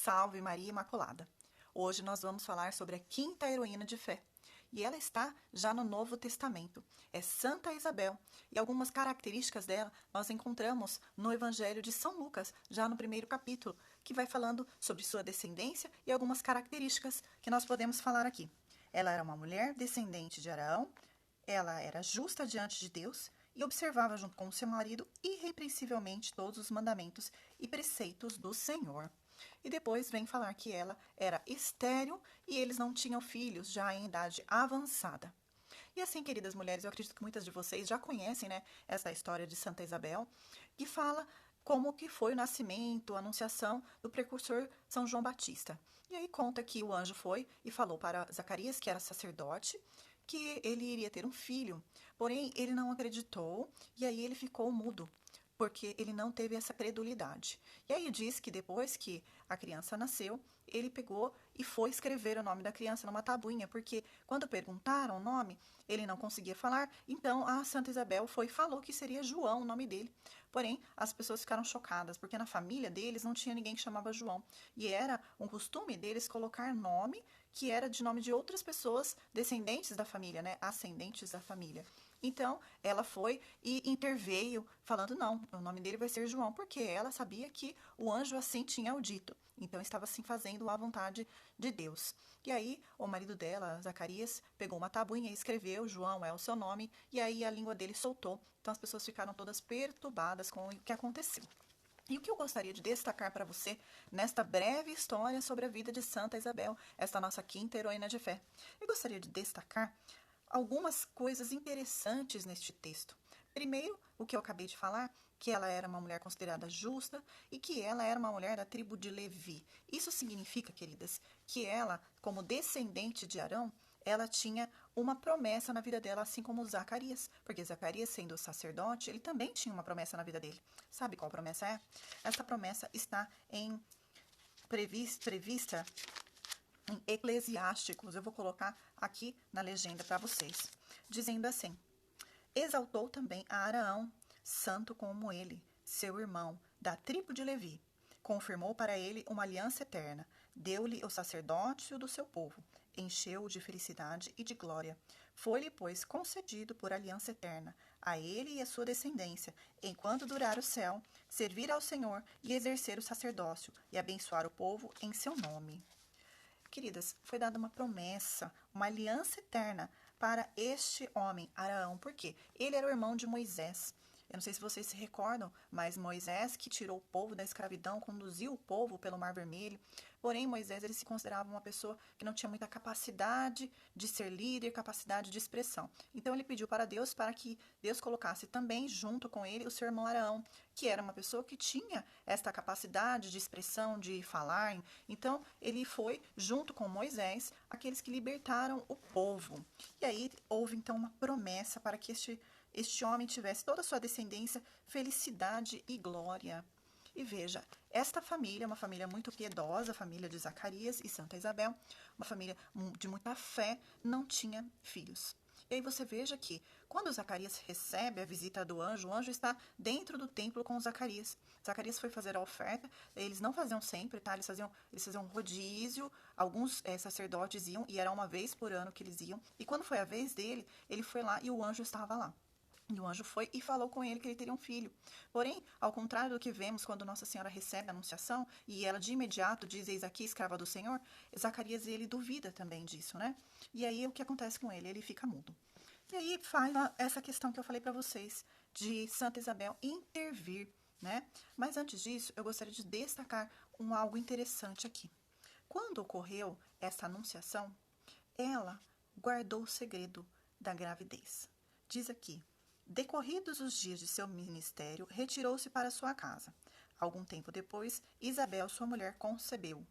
Salve Maria Imaculada! Hoje nós vamos falar sobre a quinta heroína de fé. E ela está já no Novo Testamento. É Santa Isabel. E algumas características dela nós encontramos no Evangelho de São Lucas, já no primeiro capítulo, que vai falando sobre sua descendência e algumas características que nós podemos falar aqui. Ela era uma mulher descendente de Arão, ela era justa diante de Deus e observava junto com o seu marido irrepreensivelmente todos os mandamentos e preceitos do Senhor. E depois vem falar que ela era estéril e eles não tinham filhos, já em idade avançada. E assim, queridas mulheres, eu acredito que muitas de vocês já conhecem, né, essa história de Santa Isabel, que fala como que foi o nascimento, a anunciação do precursor São João Batista. E aí conta que o anjo foi e falou para Zacarias, que era sacerdote, que ele iria ter um filho. Porém, ele não acreditou e aí ele ficou mudo, porque ele não teve essa credulidade. E aí diz que depois que a criança nasceu, ele pegou e foi escrever o nome da criança numa tabuinha, porque quando perguntaram o nome, ele não conseguia falar, então a Santa Isabel foi e falou que seria João o nome dele. Porém, as pessoas ficaram chocadas, porque na família deles não tinha ninguém que chamava João. E era um costume deles colocar nome que era de nome de outras pessoas descendentes da família, né? Ascendentes da família. Então, ela foi e interveio, falando: não, o nome dele vai ser João, porque ela sabia que o anjo assim tinha o dito. Então, estava assim fazendo a vontade de Deus. E aí, o marido dela, Zacarias, pegou uma tabuinha e escreveu: João é o seu nome, e aí a língua dele soltou. Então, as pessoas ficaram todas perturbadas com o que aconteceu. E o que eu gostaria de destacar para você nesta breve história sobre a vida de Santa Isabel, esta nossa quinta heroína de fé? Eu gostaria de destacar algumas coisas interessantes neste texto. Primeiro, o que eu acabei de falar, que ela era uma mulher considerada justa e que ela era uma mulher da tribo de Levi. Isso significa, queridas, que ela, como descendente de Arão, ela tinha uma promessa na vida dela, assim como Zacarias. Porque Zacarias, sendo sacerdote, ele também tinha uma promessa na vida dele. Sabe qual promessa é? Essa promessa está prevista em Eclesiásticos. Eu vou colocar aqui na legenda para vocês. Dizendo assim: exaltou também a Araão, santo como ele, seu irmão, da tribo de Levi. Confirmou para ele uma aliança eterna. Deu-lhe o sacerdócio do seu povo. Encheu-o de felicidade e de glória. Foi-lhe, pois, concedido por aliança eterna, a ele e a sua descendência, enquanto durar o céu, servir ao Senhor e exercer o sacerdócio, e abençoar o povo em seu nome. Queridas, foi dada uma promessa, uma aliança eterna para este homem, Araão. Por quê? Ele era o irmão de Moisés. Eu não sei se vocês se recordam, mas Moisés, que tirou o povo da escravidão, conduziu o povo pelo Mar Vermelho. Porém, Moisés ele se considerava uma pessoa que não tinha muita capacidade de ser líder, capacidade de expressão. Então, ele pediu para que Deus colocasse também junto com ele o seu irmão Araão, que era uma pessoa que tinha esta capacidade de expressão, de falar. Então, ele foi, junto com Moisés, aqueles que libertaram o povo. E aí, houve então uma promessa para que este homem tivesse toda a sua descendência, felicidade e glória. E veja, esta família é uma família muito piedosa, a família de Zacarias e Santa Isabel, uma família de muita fé, não tinha filhos. E aí você veja que, quando Zacarias recebe a visita do anjo, o anjo está dentro do templo com Zacarias. Zacarias foi fazer a oferta, eles não faziam sempre, tá? Eles faziam um rodízio, alguns sacerdotes iam, e era uma vez por ano que eles iam. E quando foi a vez dele, ele foi lá e o anjo estava lá. E o anjo foi e falou com ele que ele teria um filho. Porém, ao contrário do que vemos quando Nossa Senhora recebe a anunciação, e ela de imediato diz: eis aqui, escrava do Senhor, Zacarias ele duvida também disso, né? E aí o que acontece com ele? Ele fica mudo. E aí faz essa questão que eu falei para vocês, de Santa Isabel intervir, né? Mas antes disso, eu gostaria de destacar algo interessante aqui. Quando ocorreu essa anunciação, ela guardou o segredo da gravidez. Diz aqui: decorridos os dias de seu ministério, retirou-se para sua casa. Algum tempo depois, Isabel, sua mulher, concebeu.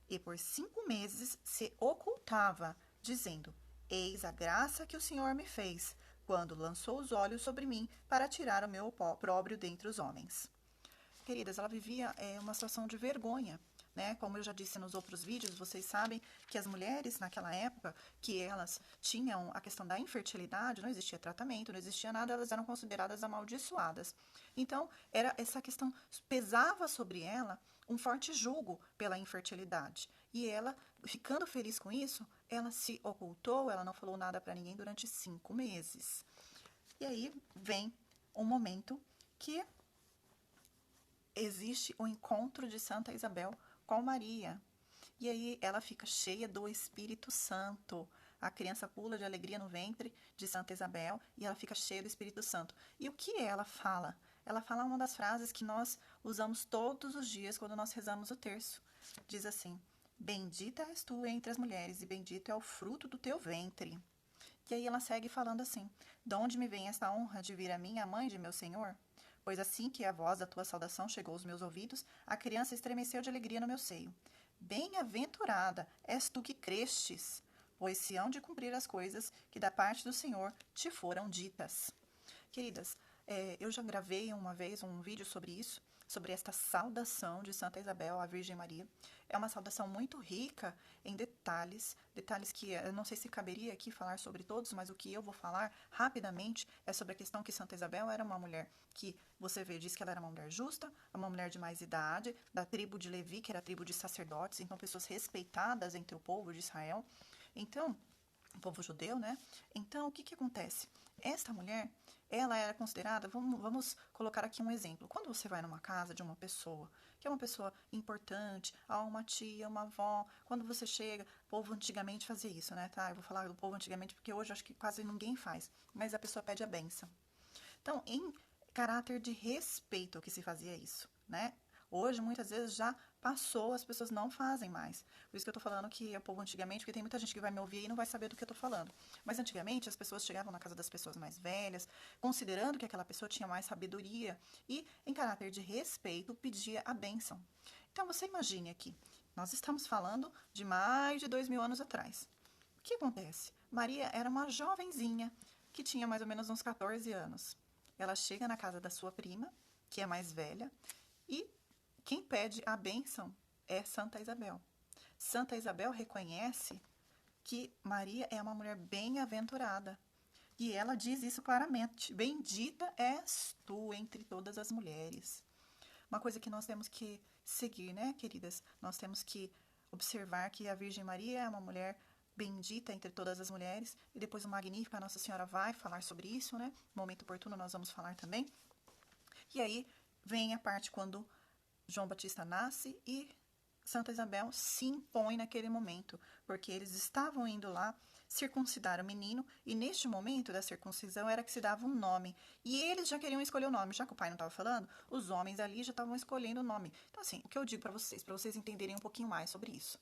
E por 5 meses se ocultava, dizendo: eis a graça que o Senhor me fez, quando lançou os olhos sobre mim para tirar o meu opróbrio dentre os homens. Queridas, ela vivia uma situação de vergonha, né? Como eu já disse nos outros vídeos, vocês sabem que as mulheres naquela época, que elas tinham a questão da infertilidade, não existia tratamento, não existia nada, elas eram consideradas amaldiçoadas. Então, era essa questão, pesava sobre ela um forte julgo pela infertilidade. E ela, ficando feliz com isso, ela se ocultou, ela não falou nada para ninguém durante 5 meses. E aí vem um momento que existe o encontro de Santa Isabel com Maria. E aí ela fica cheia do Espírito Santo. A criança pula de alegria no ventre de Santa Isabel e ela fica cheia do Espírito Santo. E o que ela fala? Ela fala uma das frases que nós usamos todos os dias quando nós rezamos o terço. Diz assim: bendita és tu entre as mulheres e bendito é o fruto do teu ventre. E aí ela segue falando assim: de onde me vem esta honra de vir a mim, a mãe de meu Senhor? Pois assim que a voz da tua saudação chegou aos meus ouvidos, a criança estremeceu de alegria no meu seio. Bem-aventurada és tu que crestes, pois se hão de cumprir as coisas que da parte do Senhor te foram ditas. Queridas, eu já gravei uma vez um vídeo sobre isso, sobre esta saudação de Santa Isabel à Virgem Maria. É uma saudação muito rica em detalhes, detalhes que eu não sei se caberia aqui falar sobre todos, mas o que eu vou falar rapidamente é sobre a questão que Santa Isabel era uma mulher que, você vê, diz que ela era uma mulher justa, uma mulher de mais idade, da tribo de Levi, que era a tribo de sacerdotes, então pessoas respeitadas entre o povo de Israel. Então, o povo judeu, né? Então, o que que acontece? Esta mulher, ela era considerada, vamos colocar aqui um exemplo. Quando você vai numa casa de uma pessoa, que é uma pessoa importante, uma tia, uma avó, quando você chega, o povo antigamente fazia isso, né? Tá? Eu vou falar do povo antigamente porque hoje eu acho que quase ninguém faz, mas a pessoa pede a bênção. Então, em caráter de respeito que se fazia isso, né? Hoje, muitas vezes, já passou, as pessoas não fazem mais. Por isso que eu tô falando que é o povo antigamente, porque tem muita gente que vai me ouvir e não vai saber do que eu tô falando. Mas antigamente, as pessoas chegavam na casa das pessoas mais velhas, considerando que aquela pessoa tinha mais sabedoria e, em caráter de respeito, pedia a bênção. Então, você imagine aqui, nós estamos falando de mais de 2000 anos atrás. O que acontece? Maria era uma jovenzinha que tinha mais ou menos uns 14 anos. Ela chega na casa da sua prima, que é mais velha, e quem pede a bênção é Santa Isabel. Santa Isabel reconhece que Maria é uma mulher bem-aventurada. E ela diz isso claramente: bendita és tu entre todas as mulheres. Uma coisa que nós temos que seguir, né, queridas? Nós temos que observar que a Virgem Maria é uma mulher bendita entre todas as mulheres. E depois o Magnífico, a Nossa Senhora vai falar sobre isso, né? No momento oportuno nós vamos falar também. E aí vem a parte quando João Batista nasce e Santa Isabel se impõe naquele momento, porque eles estavam indo lá circuncidar o menino, e neste momento da circuncisão era que se dava um nome. E eles já queriam escolher o nome, já que o pai não estava falando, os homens ali já estavam escolhendo o nome. Então, assim, o que eu digo para vocês entenderem um pouquinho mais sobre isso.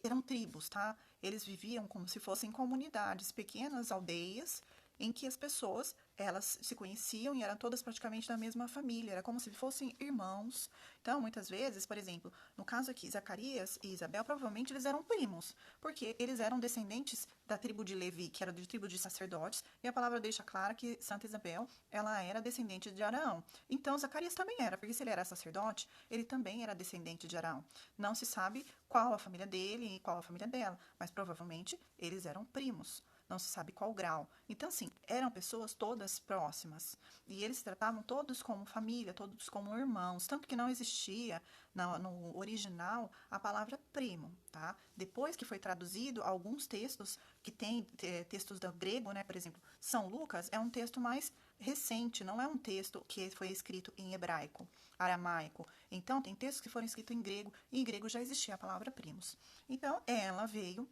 Eram tribos, tá? Eles viviam como se fossem comunidades, pequenas aldeias, em que as pessoas, elas se conheciam e eram todas praticamente da mesma família, era como se fossem irmãos. Então, muitas vezes, por exemplo, no caso aqui, Zacarias e Isabel, provavelmente eles eram primos, porque eles eram descendentes da tribo de Levi, que era de tribo de sacerdotes, e a palavra deixa clara que Santa Isabel, ela era descendente de Arão. Então, Zacarias também era, porque se ele era sacerdote, ele também era descendente de Arão. Não se sabe qual a família dele e qual a família dela, mas provavelmente eles eram primos. Não se sabe qual grau. Então, assim, eram pessoas todas próximas. E eles se tratavam todos como família, todos como irmãos. Tanto que não existia no original a palavra primo, tá? Depois que foi traduzido, alguns textos que tem textos do grego, né? Por exemplo, São Lucas é um texto mais recente, não é um texto que foi escrito em hebraico, aramaico. Então, tem textos que foram escritos em grego, e em grego já existia a palavra primos. Então, ela veio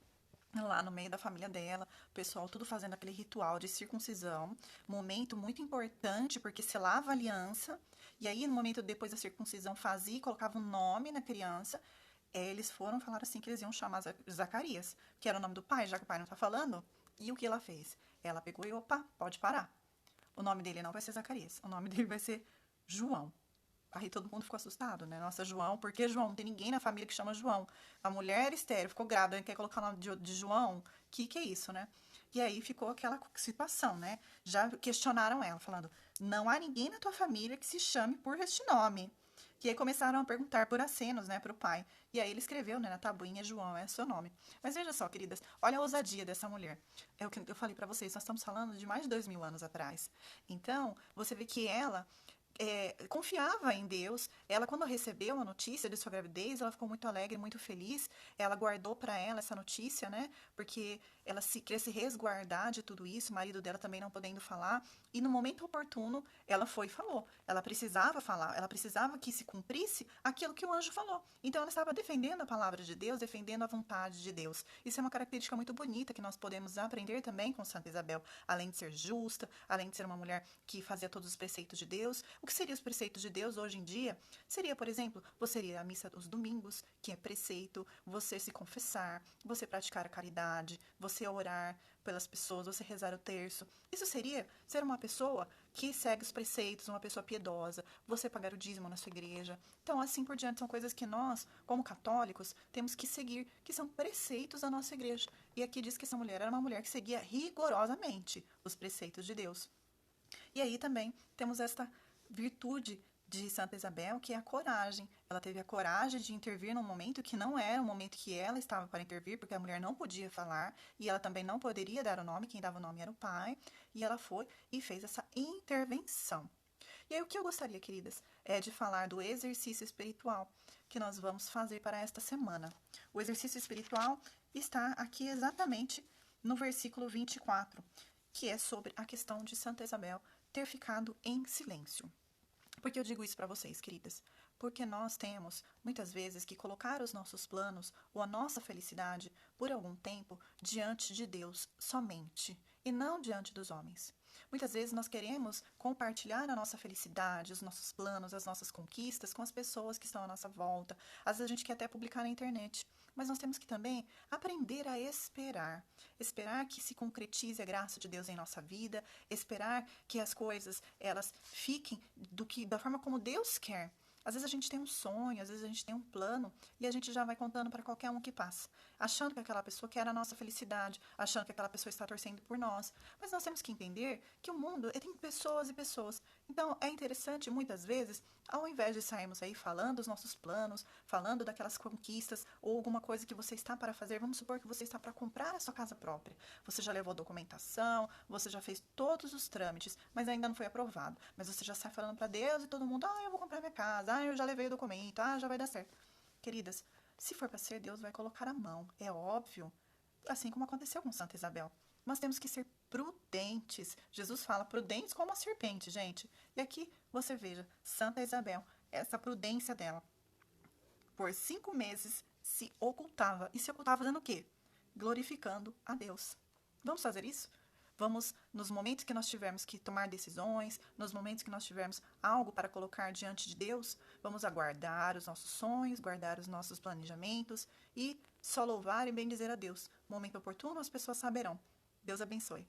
lá no meio da família dela, o pessoal tudo fazendo aquele ritual de circuncisão, momento muito importante, porque selava a aliança, e aí no momento depois da circuncisão fazia e colocava um nome na criança, eles foram falar assim que eles iam chamar Zacarias, que era o nome do pai, já que o pai não tá falando, e o que ela fez? Ela pegou e, opa, pode parar. O nome dele não vai ser Zacarias, o nome dele vai ser João. Aí todo mundo ficou assustado, né? Nossa, João, por que João? Não tem ninguém na família que chama João. A mulher estéril ficou grávida, quer colocar o nome de João? Que é isso, né? E aí ficou aquela situação, né? Já questionaram ela, falando: não há ninguém na tua família que se chame por este nome. Que aí começaram a perguntar por acenos, né, para o pai. E aí ele escreveu, né, na tabuinha, João é seu nome. Mas veja só, queridas, olha a ousadia dessa mulher. É o que eu falei para vocês, nós estamos falando de mais de 2000 anos atrás. Então, você vê que ela confiava em Deus. Ela, quando recebeu a notícia de sua gravidez, ela ficou muito alegre, muito feliz. Ela guardou para ela essa notícia, né? Porque ela queria se resguardar de tudo isso, o marido dela também não podendo falar. E no momento oportuno, ela foi e falou. Ela precisava falar, ela precisava que se cumprisse aquilo que o anjo falou. Então ela estava defendendo a palavra de Deus, defendendo a vontade de Deus. Isso é uma característica muito bonita que nós podemos aprender também com Santa Isabel. Além de ser justa, além de ser uma mulher que fazia todos os preceitos de Deus. O que seriam os preceitos de Deus hoje em dia? Seria, por exemplo, você ir à missa os domingos, que é preceito, você se confessar, você praticar a caridade, você orar pelas pessoas, você rezar o terço. Isso seria ser uma pessoa que segue os preceitos, uma pessoa piedosa, você pagar o dízimo na sua igreja. Então, assim por diante, são coisas que nós, como católicos, temos que seguir, que são preceitos da nossa igreja. E aqui diz que essa mulher era uma mulher que seguia rigorosamente os preceitos de Deus. E aí também temos esta virtude de Santa Isabel, que é a coragem. Ela teve a coragem de intervir num momento que não era o momento que ela estava para intervir, porque a mulher não podia falar e ela também não poderia dar o nome, quem dava o nome era o pai, e ela foi e fez essa intervenção. E aí o que eu gostaria, queridas, é de falar do exercício espiritual que nós vamos fazer para esta semana. O exercício espiritual está aqui exatamente no versículo 24, que é sobre a questão de Santa Isabel ter ficado em silêncio. Por que eu digo isso para vocês, queridas? Porque nós temos, muitas vezes, que colocar os nossos planos ou a nossa felicidade por algum tempo diante de Deus somente e não diante dos homens. Muitas vezes nós queremos compartilhar a nossa felicidade, os nossos planos, as nossas conquistas com as pessoas que estão à nossa volta. Às vezes a gente quer até publicar na internet. Mas nós temos que também aprender a esperar. Esperar que se concretize a graça de Deus em nossa vida, esperar que as coisas elas fiquem da forma como Deus quer. Às vezes a gente tem um sonho, às vezes a gente tem um plano e a gente já vai contando para qualquer um que passa, achando que aquela pessoa quer a nossa felicidade, achando que aquela pessoa está torcendo por nós. Mas nós temos que entender que o mundo tem pessoas e pessoas. Então é interessante, muitas vezes, ao invés de sairmos aí falando os nossos planos, falando daquelas conquistas ou alguma coisa que você está para fazer, vamos supor que você está para comprar a sua casa própria. Você já levou a documentação, você já fez todos os trâmites, mas ainda não foi aprovado. Mas você já sai falando para Deus e todo mundo, eu vou comprar minha casa, eu já levei o documento, já vai dar certo. Queridas, se for para ser, Deus vai colocar a mão, é óbvio. Assim como aconteceu com Santa Isabel. Nós temos que ser prudentes. Jesus fala prudentes como a serpente, gente. E aqui você veja, Santa Isabel, essa prudência dela. Por 5 meses se ocultava. E se ocultava fazendo o quê? Glorificando a Deus. Vamos fazer isso? Vamos, nos momentos que nós tivermos que tomar decisões, nos momentos que nós tivermos algo para colocar diante de Deus, vamos aguardar os nossos sonhos, guardar os nossos planejamentos e só louvar e bendizer a Deus. No momento oportuno, as pessoas saberão. Deus abençoe.